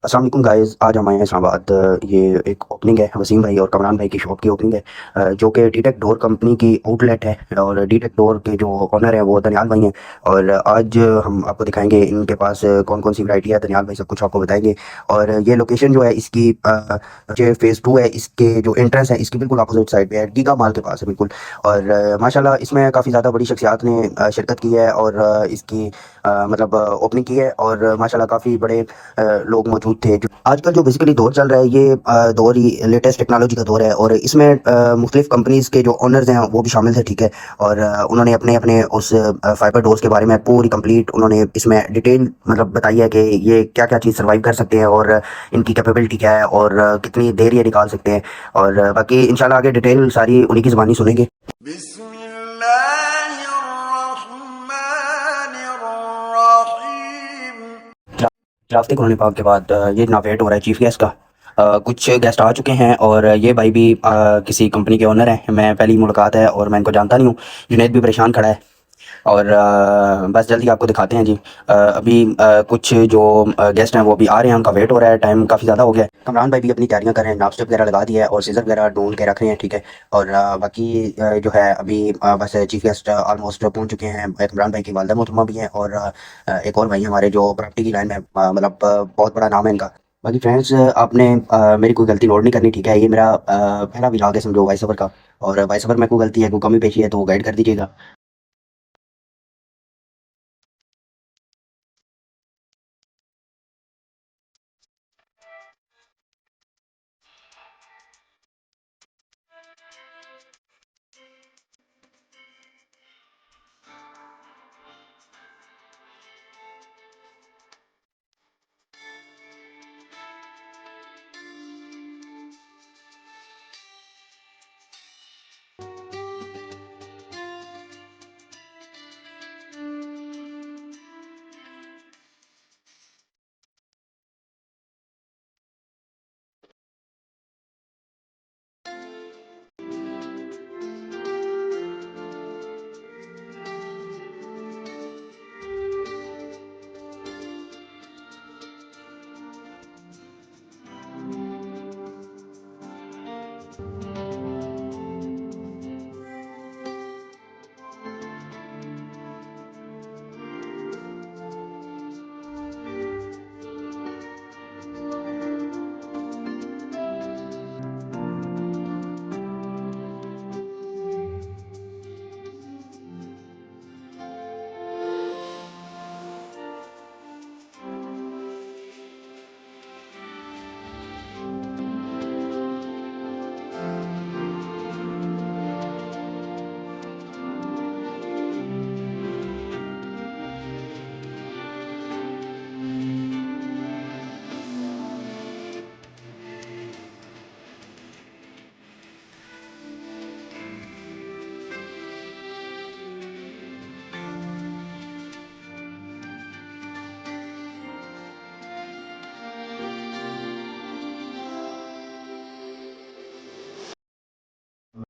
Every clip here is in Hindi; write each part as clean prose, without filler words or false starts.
अस्सलाम वालेकुम गाइस। आज हम आए हैं इस्लामाबाद। ये एक ओपनिंग है वसीम भाई और कमरान भाई की शॉप की ओपनिंग है, जो कि डी टेक डोर कंपनी की आउटलेट है। और डी टेक डोर के जो ओनर है वो दनियाल भाई हैं। और आज हम आपको दिखाएंगे इनके पास कौन कौन सी वैरायटी है। दनियाल भाई सब कुछ आपको बताएंगे। और ये लोकेशन जो है इसकी जो फेज़ 2 है, इसके जो एंट्रेंस है इसकी बिल्कुल अपोजिट साइड पे है, गीगा माल के पास है बिल्कुल। और माशाल्लाह इसमें काफ़ी ज़्यादा बड़ी शख्सियात ने शिरकत की है और इसकी मतलब ओपनिंग की है। और माशाल्लाह काफ़ी बड़े लोग मौजूद थे। जो आजकल जो बेसिकली दौर चल रहा है, ये दौर ही लेटेस्ट टेक्नोलॉजी का दौर है। और इसमें मुख्तलिफ कंपनीज़ के जो ओनर्स हैं वो भी शामिल थे, ठीक है। और उन्होंने अपने अपने उस फाइबर डोर्स के बारे में पूरी कंप्लीट उन्होंने इसमें डिटेल मतलब बताई है कि ये क्या क्या चीज़ सर्वाइव कर सकते हैं और इनकी कैपेबिलिटी क्या है और कितनी देर ये निकाल सकते हैं। और बाकी इंशाल्लाह आगे डिटेल सारी उन्हीं की ज़बानी सुनेंगे। रास्ते कुरान पाक के बाद ये जनाब वेट हो रहा है चीफ गेस्ट का। कुछ गेस्ट आ चुके हैं और ये भाई भी किसी कंपनी के ओनर हैं। मैं पहली मुलाकात है और मैं इनको जानता नहीं हूँ। जुनैद भी परेशान खड़ा है। और बस जल्दी आपको दिखाते हैं जी। अभी कुछ जो गेस्ट हैं वो भी आ रहे हैं, उनका वेट हो रहा है, टाइम काफ़ी ज़्यादा हो गया है। कमरान भाई भी अपनी तैयारियां कर रहे हैं, नाश्ते वगैरह लगा दिया है और सीज़र वगैरह ढूंढ के रख रहे हैं, ठीक है। और बाकी जो है अभी बस चीफ गेस्ट ऑलमोस्ट पहुंच चुके हैं। कमरान भाई की वालदा मोहतरमा भी हैं और एक और भाई हमारे जो प्रॉपर्टी की लाइन में मतलब बहुत बड़ा नाम है इनका। बाकी फ्रेंड्स, आपने मेरी कोई गलती नोट नहीं करनी, ठीक है। ये मेरा पहला विलाग है समझो वॉइस ओवर का। और वॉइस ओवर में कोई गलती है, कोई कमी पेशी है तो गाइड कर दीजिएगा।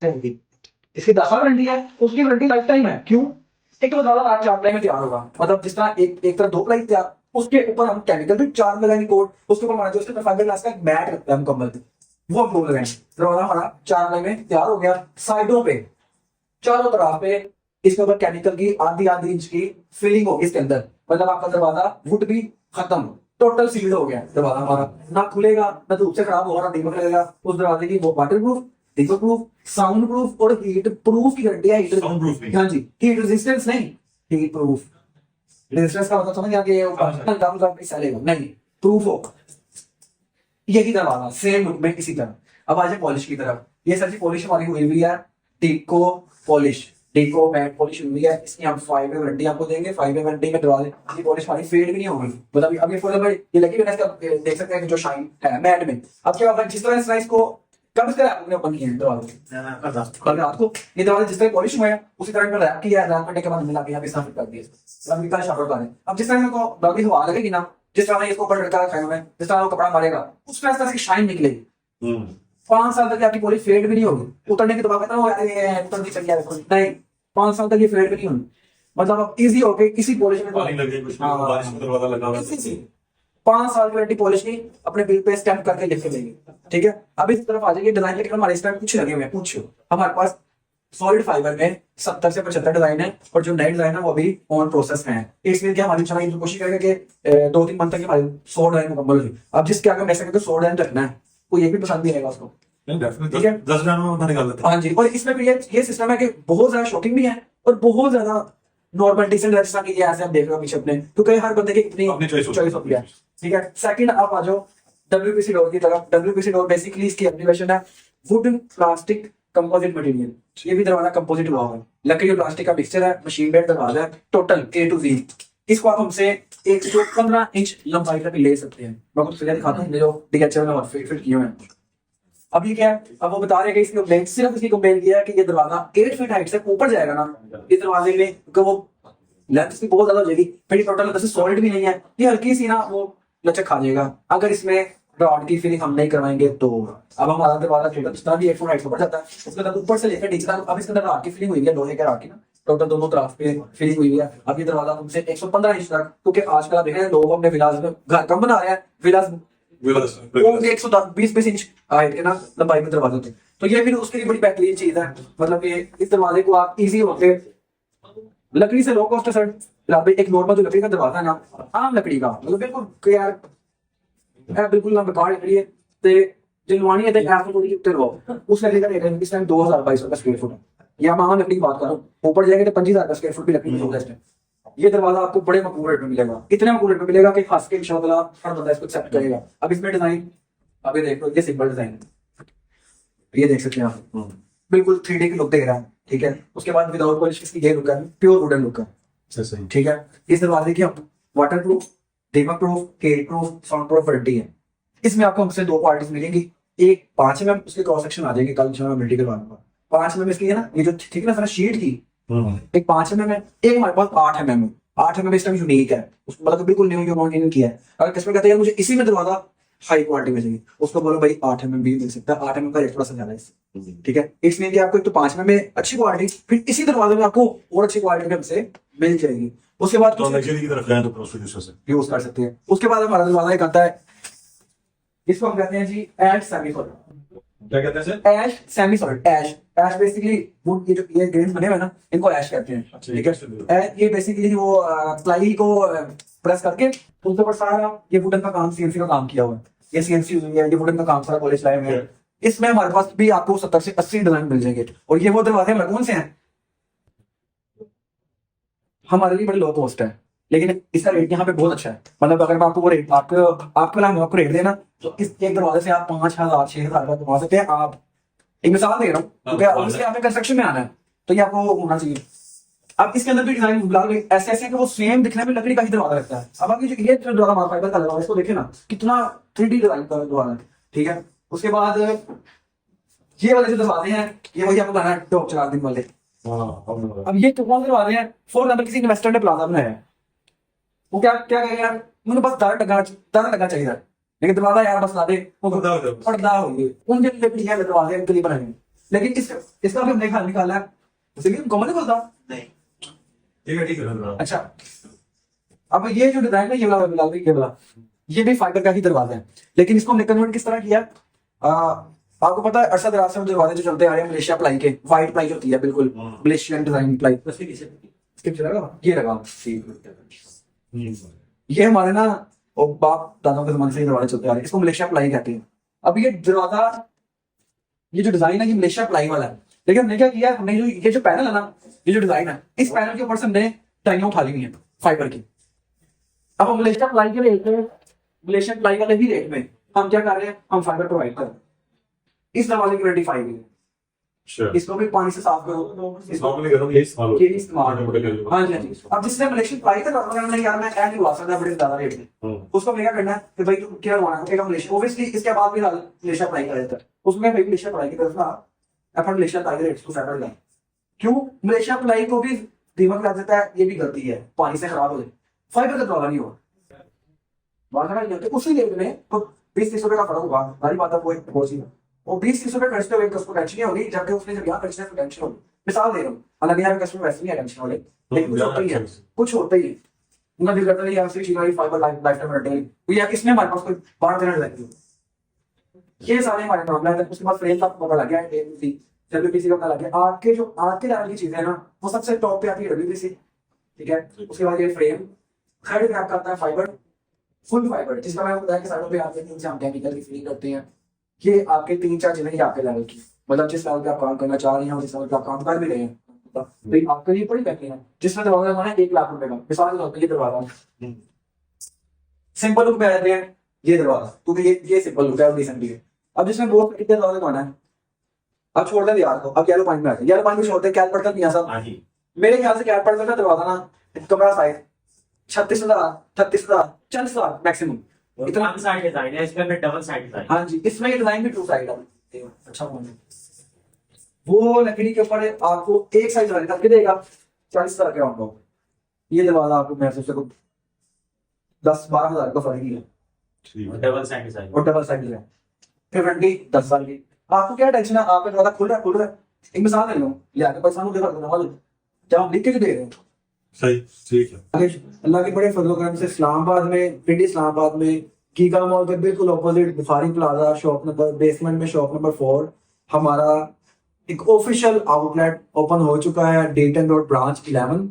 होगी। इसकी 10 साल वारंटी है, उसकी वारंटी लाइफ टाइम है। क्यों? एक तो ज्यादा आज 4 प्लाई में तैयार होगा, मतलब जिस तरह एक एक तरफ 2 प्लाई तैयार, उसके ऊपर हम केमिकल भी 4 लगाएंगे कोट, उसके ऊपर मान लीजिए उसके ऊपर फाइबर ग्लास का एक मैट लगता है मुकम्मल, वो हम 2 लगाएंगे। दरवाजा हमारा 4 प्लाई में तैयार हो गया। साइडों पे चारों तरफ पे इसके ऊपर केमिकल की आधी आधी इंच की फिलिंग होगी इसके अंदर, मतलब आपका दरवाजा वुड भी खत्म, टोटल सील्ड हो गया दरवाजा हमारा। ना खुलेगा, ना धूप से खराब होगा, ना दीमक लगेगा। उस दरवाजे की वो वाटर प्रूफ, दीमक प्रूफ, साउंड प्रूफ और हीट प्रूफ की गारंटी है। साउंड प्रूफ भी, हाँ जी, हीट रेजिस्टेंस नहीं, हीट प्रूफ। रेजिस्टेंस का मतलब समझ गया कि नहीं, प्रूफ हो। यही दरवाजा सेम लुक में इसी तरह। अब आ जाए पॉलिश की तरफ। ये सर जी पॉलिश हमारी हुई हुई है, टीको पॉलिश, टीको मैट पॉलिश हुई है। इसकी हम 5 ईयर वारंटी आपको देंगे। 5 ईयर वारंटी में दरवाजे की पॉलिश हमारी फेड भी नहीं होगी, मतलब अब ये लगी हुई है इसका, देख सकते हैं कि जो शाइन है मैट में। अब क्या होगा, जिस तरह इसको कब से आपने ओपन किया है दरवाजे कल रात को, ये दरवाजे जिस तरह पॉलिश हुए हैं उसी तरह इनको रैप किया है, रैप करने के बाद मिला के यहाँ पे साफ कर दिया। अब इनका शावर है। अब जिस तरह इनको बॉडी हवा लगेगी ना, जिस तरह इसको ऊपर लटका रखा है उन्होंने, जिस तरह वो कपड़ा मारेगा उस तरह से शाइन निकलेगी। 5 साल तक आपकी पॉलिश फेड भी नहीं होगी। उतरने के बाद कहता हूँ उतरनी चाहिए, देखो नहीं, 5 साल तक ये फेड भी नहीं होगी। मतलब अब इजी हो गए किसी पॉलिश में, पानी लगे कुछ नहीं, बारिश में दरवाजा लगा हुआ है। 5 साल की वारंटी पॉलिश की अपने बिल पे स्टैम्प करके लिख के देंगे। ठीक है, अब इस तरफ आ जाइए डिजाइन के, हमारे इस टाइम कुछ लगे हुए हैं, कुछ हमारे पास सॉलिड फाइबर में 70 से 75 डिजाइन है, और जो नए डिजाइन है वो भी ऑन प्रोसेस में है। इसलिए क्या हमारी इंशाल्लाह कोशिश करेंगे कि 2-3 मंथ तक हमारी 100 डिजाइन मुकम्मल हो जाए। अब जिसके आगे नेक्स्ट 100 डिजाइन रखना है, वो ये भी पसंद नहीं आएगा उसको। ठीक है, 10 ग्राम में बना निकाल देते हैं। हाँ जी, और इसमें भी ये सिस्टम है कि बहुत ज्यादा शॉकिंग भी है और बहुत ज्यादा नॉर्मल डिसेंट है, जैसा कि ये ऐसे आप देख रहे हो पीछे अपने, क्योंकि हर बंदे की अपनी अपनी choice चॉइस होती है। ठीक है, सेकंड आप आ जाओ WPC डोर की तरफ। WPC डोर बेसिकली इसकी एप्लीकेशन है वुडन प्लास्टिक कंपोजिट मटेरियल। ये भी दरवाजा कंपोजिट हुआ हुआ है, लकड़ी और प्लास्टिक का मिक्सचर है, मशीन बेड दरवाजा है, टोटल A to Z। इसको आप हमसे 115 इंच लंबाई तक ले सकते हैं। मैं आपको फिगर दिखाता हूँ जो डीएचएल में फिट किए हुए हैं। अब ये क्या है, अब वो बता रहे हैं कि इसकी कंप्लेंट सिर्फ इसकी कंप्लेंट किया है कि ये दरवाजा 8 फीट हाइट से ऊपर जाएगा ना इस दरवाजे में, क्योंकि वो लेंथ इसकी बहुत ज्यादा हो जाएगी, फिर टोटल वैसे सॉलिड भी नहीं है, ये हल्की सी ना वो लचक खा जाएगा अगर इसमें रॉड की फिलिंग हम नहीं करवाएंगे तो। अब हमारा दरवाजा छोटा जितना भी 8 फुट हाइट से बढ़ जाता है, उसके अंदर ऊपर से लेकर नीचे तक अब इसके अंदर रॉड की फिलिंग हुई है, लोहे के रॉड की ना, टोटल दोनों तरफ पे फिलिंग हुई है। अब ये दरवाजा हमसे 115 इंच तक, क्योंकि आजकल आप देख रहे हैं लोग अपने विलास में घर कम बना रहे हैं, विलास वो 120 इंच हाइट के ना लंबाई में दरवाजे थे, तो ये फिर उसके लिए बड़ी बेहतरीन चीज है। मतलब ये इस दरवाजे को आप इजी होते लकड़ी से लो कॉस्ट है सर। आप एक नॉर्मल जो लकड़ी का दरवाजा है ना, आम लकड़ी का, मतलब बिल्कुल यार बिल्कुल ना बेकार लकड़ी है, ते जिलवानी है, ते ऐसे थोड़ी उत्ते लो उस लकड़ी का रेट है इस टाइम 2222 रुपए स्क्वायर फुट है। या मैं आम लकड़ी की बात कर रहा हूँ, ऊपर जाएंगे तो 25,000 का स्क्वायर फुट की लकड़ी मिलेगा इस टाइम। ये दरवाजा आपको बड़े मकबूल रेट में मिलेगा, इतने मकबूल रेट में मिलेगा कि खास के इंशाल्लाह हर बंदा इसको एक्सेप्ट करेगा। अब इसमें डिजाइन अब ये देख लो, ये सिंपल डिजाइन है, ये देख सकते हैं आप, बिल्कुल 3D की लुक दे रहा है। ठीक है, उसके बाद विदाउट पॉलिश इसकी ये लुक है, प्योर वुडन लुक है। ठीक है, इस दरवाजे की वाटर प्रूफ, दीमक प्रूफ, केल प्रूफ, साउंड प्रूफ वारंटी है। इसमें आपको हमसे 2 क्वालिटीज मिलेंगी, एक 5 mm उसकी क्रॉस सेक्शन आ जाएगी, कल इंशाल्लाह मल्टी करवाने पर 5 mm इसकी है ना, ये जो ठीक है ना शीट की, एक 5 mm है, एक हमारे पास 8 mm है। 8 mm इस टाइम यूनिक है, उसको मतलब बिल्कुल न्यू यूनिक किया है। अगर कस्टमर कहते हैं मुझे इसी में दरवाजा हाई क्वालिटी में चाहिए, उसको बोलो भाई 8 mm भी मिल सकता है, 8 mm का रेट थोड़ा सा ज्यादा है इससे। ठीक है, इसलिए कि आपको एक तो 5 mm में अच्छी क्वालिटी, फिर इसी दरवाजे में आपको और अच्छी क्वालिटी में हमसे मिल जाएगी। उसके बाद तो लग्जरी की तरफ जाए तो उसको यूज कर सकते हैं। उसके बाद हमारा दरवाजा एक आता है, इसको हम कहते हैं जी एश सेमी सॉलिड। क्या कहते हैं sir? Ash semi solid, ash ash basically wood, ये जो ये ग्रेन्स बने हुए हैं ना, इनको एश कहते हैं। ठीक है, ये बेसिकली वो प्लाई को प्रेस करके उसके ऊपर सारा ये वुडन का काम, सीएनसी का काम किया हुआ है, ये सीएनसी हुई है, ये वुडन का काम सारा पॉलिश लाए हुए हैं। इसमें हमारे पास भी आपको 70 से 80 डिजाइन मिल जाएंगे, और ये वो दरवाजे हमारे कौन से हैं, हमारे लिए बड़े लो कॉस्ट है, लेकिन इसका रेट यहाँ पे बहुत अच्छा है। मतलब अगर मैं आपको वो रेट आपको रेट देना तो इस एक दरवाजे से आप 5,000 6,000 का कमा सकते हैं। आप एक मिसाल दे रहा हूँ, क्योंकि ऑब्वियसली आपने कंस्ट्रक्शन में आना है तो ये आपको होना चाहिए। अब इसके अंदर भी डिजाइन बिल्कुल ऐसे ऐसे कि वो सेम दिखने में लकड़ी का ही दरवाजा लगता है। अब आप ये जो दरवाजा फाइबर का लगा है, इसको देखिए ना कितना 3D डिजाइन का दरवाजा है। ठीक है, उसके बाद ये वाले जो दरवाजे हैं, ये वही आपको बनाना है टॉप 4 दिन वाले। अब ये कौन से दरवाजे हैं, फॉर एग्जाम्पल किसी इन्वेस्टर ने प्लाजा बनाया है, वो क्या क्या कहेगा, मुझे बस दर लगा चाहिए, लेकिन दरवाजा यार बस ला दे, वो पर्दा हो गई, उनके लिए भी है दरवाजे उनके लिए बनाए। लेकिन इसका भी हमने निकाला है, उसे भी कॉमन नहीं बोलता नहीं। ठीक है। अच्छा, अब ये जो डिजाइन है, ये वाला ये भी फाइबर का ही दरवाजा है, लेकिन इसको हमने कन्वर्ट किस तरह किया, आपको पता है अरसा दराज से दरवाजे जो चलते आ रहे हैं मलेशिया प्लाई के, व्हाइट प्लाई होती है बिल्कुल मलेशियन डिजाइन प्लाई, ये लगा ये हमारे ना बाप दादाओं के जमाने से दरवाजे चलते आ रहे हैं, इसको मलेशिया प्लाई कहते हैं। अब ये दरवाजा, ये जो डिजाइन है ये मलेशिया प्लाई वाला है, लेकिन हमने क्या किया, हमने ये जो पैनल है ना, ये जो डिजाइन है, इस पैनल के ऊपर से हमने टाइयां उठा ली हुई है फाइबर की। अब हम मलेशिया प्लाई के रेट में, मलेशिया प्लाई वाले ही रेट में हम क्या कर रहे हैं, हम फाइबर प्रोवाइड कर रहे हैं। इस दरवाजे की वारंटी 5 है, इसको भी पानी से साफ करो, ये इस्तेमाल हाँ जी हाँ जी। अब जिसने मलेशियन प्लाई का नहीं यार मैं ऐड हुआ सकता बड़े ज्यादा रेट में, उसको क्या करना है कि भाई क्या करवाना है मलेशिया, ओब्वियसली इसके बाद भी मलेशिया प्लाई का रहता है, उसमें भाई मलेशिया प्लाई की तरफ ना अपन मलेशिया प्लाई रेट को सेटल कर, क्यों मलेशिया प्लाई को भी दीमक लग जाता है, ये भी गलती है, पानी से खराब हो जाए, फाइबर का प्रॉब्लम नहीं हो उसी रेट में तो 20-30 रुपए का फर्क होगा, हमारी बात है वो 20-30 रुपए खर्चते हुए उसको टेंशन नहीं होगी, जबकि उसने जब यहाँ खर्चना है टेंशन होगी। मिसाल दे रहा हूँ, हालांकि यहाँ पे कस्टमर वैसे नहीं है टेंशन वाले, लेकिन कुछ होता ही है उन्हें दिल करता है यार से शिकारी फाइबर लाइफ टाइम रटेल तो यार इसमें हमारे पास कोई 12 दिन लगेगी। ये सारे हमारे प्रॉब्लम है। उसके बाद फ्रेम का पता लग गया है, डब्ल्यूपीसी का पता लग गया। आज के लेवल की चीजें है ना, वो सबसे टॉप पे आती है डब्ल्यूपीसी, ठीक है। उसके बाद ये फ्रेम थर्ड पे आपका आता है फाइबर, फुल फाइबर, जिसका मैंने बताया कि साइडों पे आपके 3 से हम केमिकल की फिलिंग करते हैं। ये आपके 3-4 चीजें ही आपके लेवल की, मतलब जिस लेवल पे आप काम करना चाह रहे हैं और जिस लेवल पे आप काम कर भी रहे हैं, तो ये आपके लिए बड़ी बेहतरीन है। जिसमें दरवाजा हमारा 1 लाख रुपए का, मिसाल के तौर पर ये दरवाजा सिंपल लुक में आ जाते हैं। ये दरवाजा क्योंकि ये सिंपल लुक है और डिसेंट भी है। अब जिसमें बहुत कितने दरवाजे बनाना है, अब छोड़ दें यार को, अब येलो पॉइंट में आते हैं। येलो पॉइंट में छोड़ते हैं, कैलपट तक नहीं साहब। हाँ जी। मेरे ख्याल से कैलपट तक का दरवाजा ना कमरा साइज 36,000 40,000 मैक्सिमम इतना। वन साइड डिजाइन है, इसमें डबल साइड डिजाइन। हाँ जी, इसमें ये डिजाइन भी 2 साइड है। अच्छा पॉइंट है। वो लकड़ी के ऊपर आपको एक साइड डिजाइन करके देगा 40,000 के राउंड। ये दरवाजा आपको मैं सोचता हूँ 10-12 हजार का फर्क ही है, ठीक है। Double side design. और डबल साइड डिजाइन। फिर वारंटी 10 साल की। आपको क्या टेंशन है, आपका दरवाजा खुल रहा है। एक मिसाल ले लो, ले आके पैसा मुझे कर देना वाले जब हम लिख के दे रहे हैं। सही, ठीक है। अल्लाह के बड़े फजल करम से इस्लामाबाद में, पिंडी इस्लामाबाद में गीगा मॉल के बिल्कुल opposite Bukhari plaza shop number basement में शॉप नंबर 4 हमारा एक ऑफिशियल आउटलेट ओपन हो चुका है, डेटन रोड ब्रांच 11।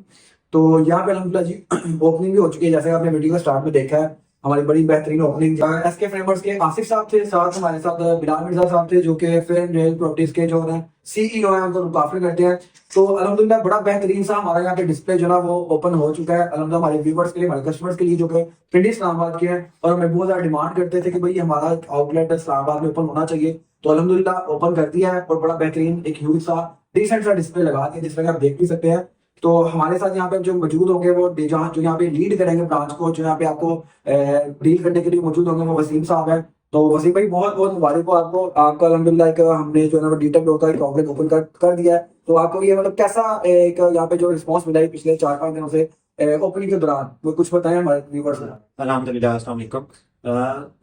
तो यहाँ पे अलहमदुलिल्लाह जी ओपनिंग भी हो चुकी है, जैसे आपने वीडियो का स्टार्ट में देखा है। हमारी बड़ी बेहतरीन ओपनिंग एसके फ्रेमवर्क्स के आसिफ साहब थे, साथ हमारे साथ बिलाल मिर्जा साहब थे जो कि फेयर रेल प्रॉपर्टीज के जो है सीईओ हैं, उनको काफी करते हैं। तो अलहमदुलिल्लाह बड़ा बेहतरीन सा हमारा यहाँ पे डिस्प्ले जो ना वो ओपन हो चुका है अलहमदुलिल्लाह हमारे व्यूवर्स के लिए, हमारे कस्टमर्स के लिए जो कि पिंडी इस्लामाबाद के हैं और हमें बहुत ज्यादा डिमांड करते थे कि भाई हमारा आउटलेट इस्लामाबाद में ओपन होना चाहिए। तो अलहमदुलिल्लाह ओपन कर दिया है और बड़ा बेहतरीन एक ह्यूज सा डिसेंट सा डिस्प्ले लगा दिया जिसमें आप देख भी सकते हैं। तो हमारे साथ यहाँ पे जो मौजूद होंगे वो जहाँ जो यहाँ पे लीड करेंगे ब्रांच को, जो यहाँ पे आपको डील करने के लिए मौजूद होंगे वो वसीम साहब है। तो वसीम भाई बहुत बहुत मुबारक हो आपको, आपका अल्हम्दुलिल्लाह एक हमने जो है ना डीटेक डोर का एक आउटलेट ओपन कर दिया है। तो आपको ये मतलब कैसा एक यहाँ पे जो रिस्पॉन्स मिला है पिछले 4-5 दिनों से ओपनिंग के दौरान, वो कुछ बताएं हमारे व्यूअर्स को। अल्हम्दुलिल्लाह, अस्सलाम वालेकुम।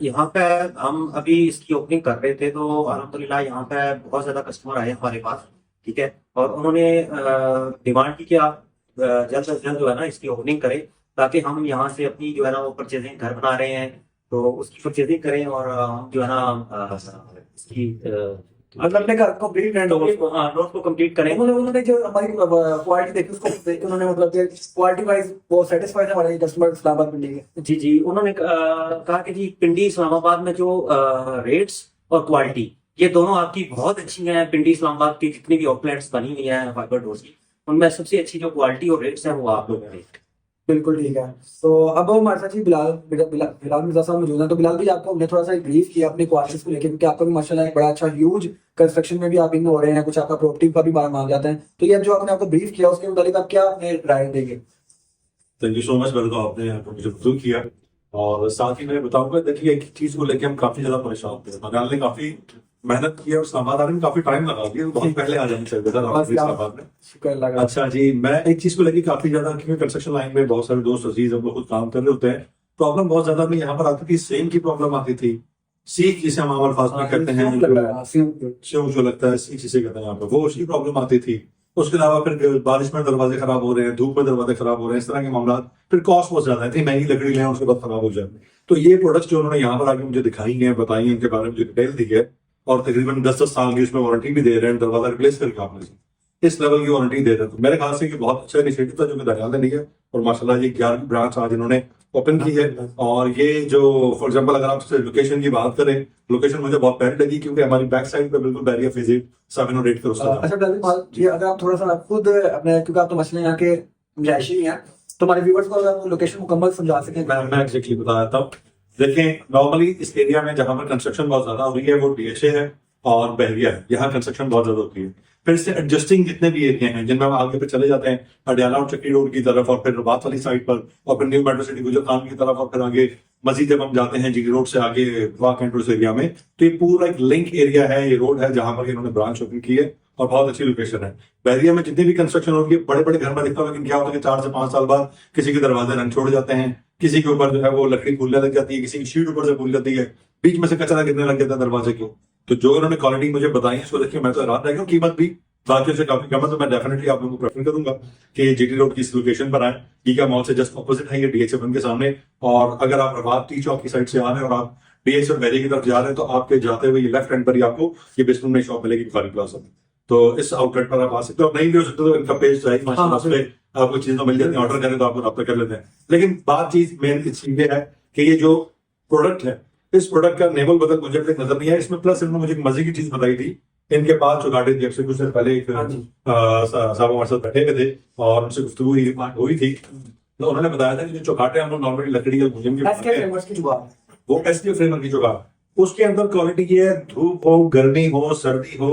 यहाँ पे हम अभी इसकी ओपनिंग कर रहे थे तो अल्हम्दुलिल्लाह यहाँ पे बहुत ज्यादा कस्टमर आए हमारे पास, ठीक है। और उन्होंने डिमांड की कि आप जल्द से जल्द जो है ना इसकी ओपनिंग करें ताकि हम यहाँ से अपनी जो है ना वो परचेजिंग घर बना रहे हैं तो उसकी परचेजिंग करें और हम जो है ना इसकी मतलब अपने घर को कंप्लीट करना डोर को कंप्लीट करें। उन्होंने जो हमारी क्वालिटी देखी उसको देख के उन्होंने मतलब क्वालिटी वाइज वो सेटिस्फाइड है हमारे कस्टमर इस्लामाबाद पिंडी के। जी जी, उन्होंने कहा कि जी पिंडी इस्लामाबाद में जो रेट्स और क्वालिटी ये दोनों आपकी बहुत अच्छी हैं। पिंडी इस्लामाबाद की जितनी भी आउटलेट्स बनी हुई हैं फाइबर डोर्स की, उनमें सबसे अच्छी जो क्वालिटी और रेट्स हैं वो आप लोग हैं। बिल्कुल ठीक है। तो अब हमारे साथ ही बिलाल मिर्जा साहब मौजूद हैं। तो बिलाल भाई आपको हमने थोड़ा सा ब्रीफ किया अपनी क्वालिटीज को लेकर, क्योंकि आपका भी माशाल्लाह एक बड़ा अच्छा ह्यूज कंस्ट्रक्शन में भी आप इन हो रहे हैं, कुछ आपका प्रॉपर्टी का भी मान जाते हैं। तो ये अब जो आपने आपको ब्रीफ किया उसके मुताबिक आप क्या अपने राय देंगे? Thank you so much. पहले तो आपने मुझे बुजुर्ग किया और साथ ही मैं बताऊंगा, देखिए एक चीज को लेकर हम काफी ज्यादा परेशान थे। मगाल ने काफी मेहनत की और इस्लामाबाद आने में काफी टाइम लगा दिया, बहुत पहले आ जाना चाहिए था इस्लामाबाद में। शुक्र अल्लाह का। अच्छा जी, मैं एक चीज को लेकर काफी ज्यादा, क्योंकि कंस्ट्रक्शन लाइन में बहुत सारे दोस्त अजीज हम लोग खुद काम कर रहे होते हैं, प्रॉब्लम बहुत ज्यादा में यहाँ पर आती थी। सेम की प्रॉब्लम आती थी, सीख जिसे हम अमर फास्ट में कहते हैं, शेव जो लगता है सीख जिसे कहते हैं यहाँ पे, वो उसकी प्रॉब्लम आती थी। उसके अलावा फिर बारिश में दरवाजे खराब हो रहे हैं, धूप में दरवाजे खराब हो रहे हैं, इस तरह के मामला। फिर कॉस्ट बहुत ज्यादा है, इतनी महंगी लकड़ी लें उसके बाद खराब हो जाए। तो ये प्रोडक्ट्स जो उन्होंने यहाँ पर आके मुझे दिखाई हैं, बताई हैं, इनके बारे में मुझे डिटेल दी है और तकरीबन 10-10 साल की उसमें वारंटी भी दे रहे हैं, दरवाजा रिप्लेस करके आपने इस लेवल की वारंटी दे रहे हैं। तो मेरे ख्याल से कि बहुत अच्छा इनिशिएटिव था जो कि दरियाल ने लिया और माशाल्लाह ये 11वीं ब्रांच आज इन्होंने ओपन की है। और ये जो फॉर एग्जांपल अगर आप लोकेशन की बात करें, लोकेशन मुझे बहुत प्यारी लगी क्योंकि हमारी बैक साइड पे बिल्कुल बैरियर विजिट साबिनो रेट कर उसका। अच्छा बिलाल ये अगर आप थोड़ा सा खुद अपने, क्योंकि आप तो मसले यहाँ के रिहायशी हैं, तो हमारे व्यूअर्स को अगर लोकेशन मुकम्मल समझा सकें। मैं एग्जैक्टली बता देता हूँ। देखें, नॉर्मली इस एरिया में जहां पर कंस्ट्रक्शन बहुत ज्यादा हो रही है वो डीएचए है और बहरिया है, यहाँ कंस्ट्रक्शन बहुत ज्यादा होती है। फिर से एडजस्टिंग जितने भी एरिया हैं जिनमें हम आगे पे चले जाते हैं, अडियाला और चक्री रोड की तरफ और फिर रबात वाली साइड पर और फिर न्यू मेट्रो सिटी गुजर खान की तरफ और फिर आगे मजीद जब हम जाते हैं जीटी रोड से आगे वाक एंट्रोस एरिया में, तो ये पूरा एक लिंक एरिया है, ये रोड है जहां पर इन्होंने ब्रांच ओपन की है और बहुत अच्छी लोकेशन है। बहरिया में जितनी भी कंस्ट्रक्शन होगी बड़े बड़े घर में दिखता है, लेकिन क्या होता है कि 4 से 5 साल बाद किसी के दरवाजे रंग छोड़ जाते हैं, किसी के ऊपर जो है वो लकड़ी फूलने लग जाती है, किसी की शीट ऊपर से फूल जाती है, बीच में से कचरा गिरने लग जाता है दरवाजे को। तो जो इन्होंने क्वालिटी मुझे बताई है उसको देखिए मैं तो हैरान रह गया। कीमत भी बाकी से काफी कम है, तो मैं डेफिनेटली आप लोगों को प्रेफर करूंगा कि जीटी रोड की इस लोकेशन पर आए। ईका मॉल से जस्ट ऑपोजिट है ये DH1 के सामने। और अगर आप रवाब टी चौक की साइड से आ रहे हैं और आप DH और मैरी की तरफ जा रहे हैं, तो आपके जाते हुए लेफ्ट हैंड पर ही आपको ये बिस्कुट में शॉप मिलेगी बुखारी प्लाजा में। तो इस आउटलेट पर आप आ सकते हो। नहीं भी हो सकते तो इनका पेज चाहिए माशाल्लाह, उस पे आपको चीजें मिल जाती है, ऑर्डर करें तो आपको रब्ता कर लेते हैं। लेकिन बात चीज मेन चीज ये है कि ये जो प्रोडक्ट है, इस प्रोडक्ट का नेबल बदल मुझे अब तक नजर नहीं आया इसमें। प्लस इन्होंने मुझे एक मजे की चीज बताई थी, इनके पास जो गार्डन जब से कुछ देर पहले एक साहब हमारे साथ बैठे हुए थे और उनसे गुफ्तगू हुई थी, तो उन्होंने बताया था कि जो चौकाटे हम लोग नॉर्मली लकड़ी या भुजन के बनाते हैं, वो SK फ्रेमर की चौकाट, उसके अंदर क्वालिटी ये है, धूप हो, गर्मी हो, सर्दी हो,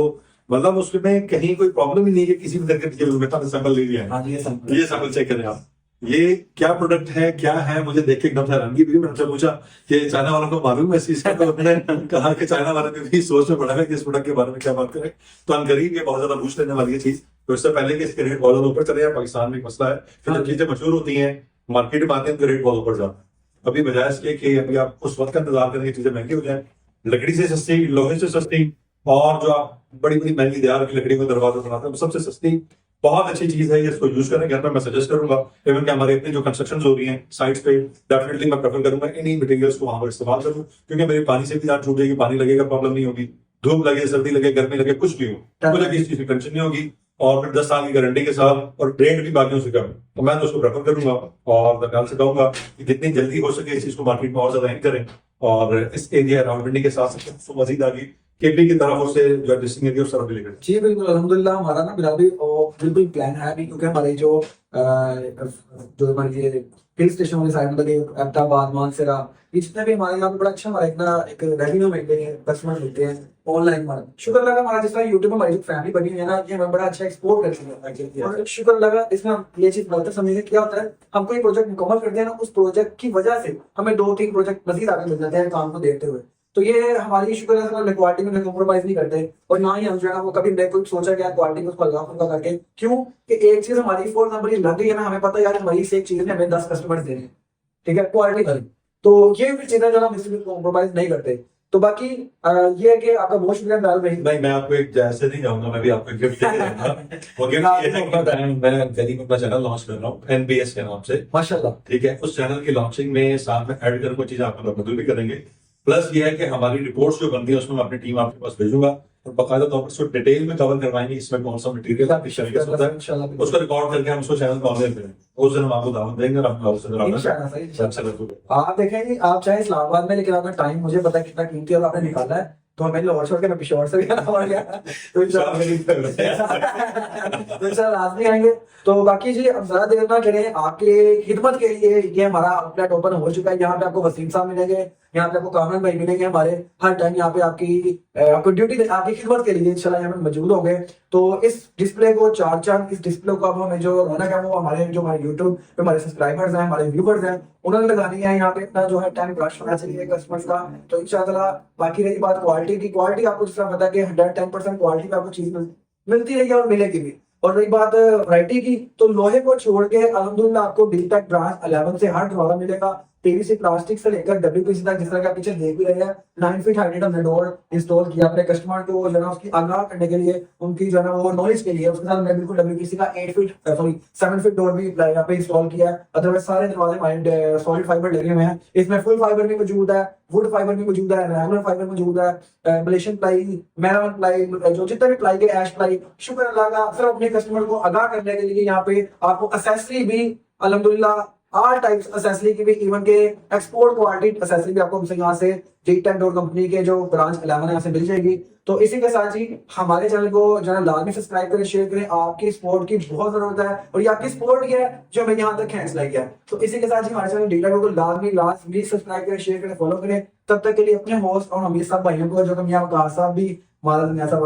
मतलब उसमें कहीं कोई प्रॉब्लम ही नहीं है किसी भी तरीके की। सैंपल ले लिया है, ये सैंपल चेक करें आप, ये क्या प्रोडक्ट है क्या है। मुझे देख के एकदम से हैरानगी भी, मैंने उनसे पूछा कि चाइना वालों को मालूम है इस चीज का, तो उन्होंने कहा कि चाइना वाले भी सोच में पड़ा है कि इस प्रोडक्ट के बारे में क्या बात करें। तो अनकरीब ये बहुत ज्यादा पूछ लेने वाली है चीज। तो इससे पहले कि इसके रेट बहुत ज्यादा ऊपर चले जाए, पाकिस्तान में एक मसला है कि जब चीजें मशहूर होती हैं मार्केट में आते हैं तो रेट बहुत ऊपर जाता है। अभी बजाय इसके कि अभी आप उस वक्त का इंतजार करें कि चीजें महंगी हो जाए, लकड़ी से सस्ती, लोहे से सस्ती, और जो आप बड़ी बड़ी महंगी दीवार की लकड़ी में दरवाजा बनाते हैं सबसे सस्ती, बहुत अच्छी चीज है ये, इसको यूज करें। घर में मैं सजेस्ट करूंगा, इवन कि हमारे अपनी जो कंस्ट्रक्शन हो रही हैं साइट्स पे, डेफिनेटली मैं प्रेफर करूंगा इन्हीं मटेरियल्स को वहां पर इस्तेमाल करूं, क्योंकि मेरी पानी से भी जान छूट जाएगी, पानी लगेगा प्रॉब्लम नहीं होगी, धूप लगे, सर्दी लगे, गर्मी लगे, कुछ भी हो, मुझे किसी चीज की टेंशन नहीं होगी। और फिर 10 साल की गारंटी के साथ, और रेट भी बाकियों से कम, तो मैं तो उसको प्रेफर करूंगा। और दरकाल से कहूंगा कि जितनी जल्दी हो सके इस चीज को मार्केट में और ज्यादा करें। और इस एरिया रावलपिंडी के साथ साथ मजीद आगे केपी की तरफ से जो डिस्ट्रिक्ट एरिया उस तरफ भी लेकर। जी बिल्कुल, अल्हम्दुलिल्लाह हमारा ना बिल्कुल बिल्कुल प्लान है अभी, क्योंकि हमारे जो हमारी ये हिल स्टेशन वाली साइड मतलब अहमदाबाद, मानसरा, ये जितने भी हमारे यहाँ पे बड़ा अच्छा हमारा एक रेवेन्यू मिलते हैं, कस्टमर मिलते हैं ऑनलाइन। हमारा शुक्र लगा, हमारा जिस तरह यूट्यूब में हमारी फैमिली बनी हुई है ना, ये हमें बड़ा अच्छा एक्सपोर्ट करती है। और शुक्र लगा, इसमें हम ये चीज गलत समझे क्या होता है, हम कोई प्रोजेक्ट मुकम्मल करते हैं ना, उस प्रोजेक्ट की वजह से हमें 2-3 प्रोजेक्ट मजीद आगे मिल जाते हैं काम को देखते हुए। तो ये हमारी शुक्र है, क्वालिटी में कॉम्प्रोमाइज नहीं करते, और ना ही हम जो है वो कभी मैं कुछ सोचा गया क्वालिटी को उसको हल्का फुल्का करके। क्यों कि एक चीज हमारी 4 नंबर लग गई है ना, हमें पता है यार हमारी से एक चीज ने हमें 10 कस्टमर देने हैं, ठीक है, क्वालिटी कर। तो ये भी चीजें जो हम इसमें कॉम्प्रोमाइज नहीं करते। तो बाकी ये है कि आपका बहुत शुक्रिया डाल भाई। नहीं, मैं आपको एक जैसे नहीं जाऊंगा, मैं भी आपको एक गिफ्ट देके जाऊंगा। वो गिफ्ट ये है कि मैं गरीब अपना चैनल लॉन्च कर रहा हूँ NBS के नाम से, माशाल्लाह, ठीक है। उस चैनल की लॉन्चिंग में साथ में ऐड कर कोई चीज आपको बदल भी करेंगे। प्लस ये है कि हमारी रिपोर्ट्स जो बनती है उसमें मैं अपनी टीम आपके पास भेजूंगा, और बाकायदा तौर पर उसको डिटेल में कवर करवाएंगे, इसमें कौन सा मटेरियल किस तरीके से होता है, उसको रिकॉर्ड करके हम उसको चैनल पर ऑनलाइन करेंगे। उस दिन हम आपको दावत देंगे और आपको आप देखेंगे, आप चाहे इस्लामाबाद में, लेकिन आपका टाइम मुझे पता है कितना कीमती और आपने निकाला है, तो हमें लाहौर छोड़ के मैं पिशोर से भी आना पड़ गया, तो इंशाल्लाह लाजमी आएंगे। तो बाकी जी अब जरा देर ना करें, आपके खिदमत के लिए ये हमारा आउटलेट ओपन हो चुका है। यहाँ पे आपको वसीम साहब मिलेंगे, यहाँ पे आपको कामरान भाई मिलेंगे, हमारे हर टाइम यहाँ पे आपको ड्यूटी आपकी खिदमत के लिए इंशाल्लाह यहाँ पे मौजूद होंगे। तो इस डिस्प्ले को चार इस डिस्प्ले को अब हमें जो रौनक है वो हमारे यूट्यूब पे हमारे सब्सक्राइबर्स हैं, हमारे व्यूवर्स हैं, उन्होंने लगानी है यहाँ पे अपना जो है टाइम ब्रश होना चाहिए कस्टमर्स का। तो इंशाल्लाह बाकी रही बात क्वालिटी की, क्वालिटी आपको जिस तरह पता है कि 110% क्वालिटी पे आपको चीज मिलती रहेगी और मिलेगी भी। और रही बात वैरायटी की, तो लोहे को छोड़ के अल्हम्दुलिल्लाह आपको डीटेक ब्रांच 11 से हर दरवाजा मिलेगा, पीवीसी प्लास्टिक से लेकर WPC तक, जिस तरह का पीछे देख भी रहे हैं। 9 फीट हाइट हमने डोर इंस्टॉल किया अपने कस्टमर को जो है उसकी आगाह करने के लिए, उनकी जो है वो नॉलेज के लिए। उसके साथ हमने बिल्कुल WPC का 7 फीट डोर भी यहाँ पे इंस्टॉल किया है। अदरवाइज सारे दरवाजे सॉलिड फाइबर लगे हुए हैं, इसमें फुल फाइबर भी मौजूद है, वुड फाइबर भी मौजूद है, रेगुलर फाइबर मौजूद है, मलेशियन प्लाई, मैरान प्लाई, जो जितने भी प्लाई के ऐश प्लाई। शुक्र अल्लाह का, सिर्फ अपने कस्टमर को आगाह करने के लिए यहाँ पे आपको एक्सेसरी भी अल्हम्दुलिल्लाह ऑल टाइप्स एक्सेसरी की भी, इवन के एक्सपोर्ट क्वालिटी एक्सेसरी भी आपको हमसे यहाँ से डीटेक डोर कंपनी के जो ब्रांच 11 यहाँ से मिल जाएगी। तो इसी के साथ ही हमारे चैनल को जो है लाजमी सब्सक्राइब करें, शेयर करें, आपकी सपोर्ट की बहुत जरूरत है, और ये आपकी सपोर्ट ही है जो हमें यहाँ तक खींच लाई है। तो इसी के साथ ही हमारे चैनल डीटेक डोर को लाजमी सब्सक्राइब करें, शेयर करें, फॉलो करें। तब तक के लिए अपने होस्ट और हमीर साहब भाइयों को, जो मियां वकार साहब भी मारा दुनिया साहब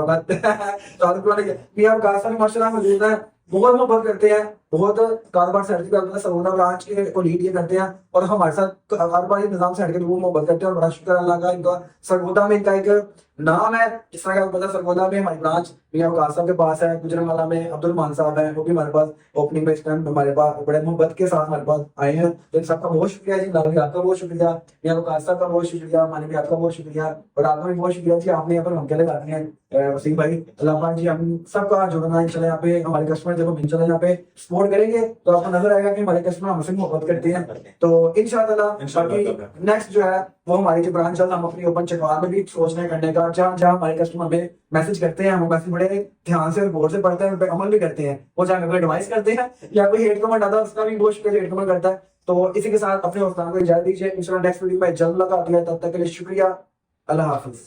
मियां वकार साहब भी माशाल्लाह मौजूद है, बहुत मोहब्बत करते हैं। बहुत कारोबार से हटके अपना सरोना ब्रांच के को लीड ये करते हैं और हमारे साथ कारोबारी निजाम से हटके लोगों मोहब्बत करते हैं। और बड़ा शुक्र अल्लाह का, इनका सरगोदा में इनका एक नाम है। जिस तरह का आपको पता, सरगोदा में हमारी ब्रांच मियां वकास साहब के पास है, गुजरांवाला में अब्दुल मान साहब है, वो भी हमारे पास ओपनिंग में इस टाइम हमारे पास बड़े मोहब्बत के साथ हमारे पास आए हैं। तो इन सबका बहुत शुक्रिया जी, नानी आपका बहुत शुक्रिया, मियां वकास साहब का बहुत शुक्रिया, मानी आपका बहुत शुक्रिया, और आपका भी बहुत शुक्रिया जी, आपने यहाँ पर हम लगाते हैं वसीम भाई। अल्लाह पाक जी हम सबका जुड़ना इंशाल्लाह, यहाँ पे हमारे कस्टमर जब हम इंशाल्लाह यहाँ पे सपोर्ट करेंगे तो आपको नजर आएगा कि हमारे कस्टमर हमसे मोहब्बत करते हैं। तो इंशाल्लाह बाकी नेक्स्ट जो है वो हमारी जो ब्रांच है हम अपनी ओपन चकवाल में भी सोच रहे हैं करने का, जहाँ जहाँ हमारे कस्टमर हमें मैसेज करते हैं, हम मैसेज बड़े ध्यान से और गौर से पढ़ते हैं, उन पर अमल भी करते हैं। वो चाहे कोई एडवाइस करते हैं या कोई हेड कमेंट आता है उसका भी बहुत शुक्रिया हेड कमेंट करता है। तो इसी के साथ अपने दोस्तों को इजाजत दीजिए, इंशाल्लाह नेक्स्ट वीडियो में जल्द मुलाकात होगी, तब तक के लिए शुक्रिया, अल्लाह हाफिज।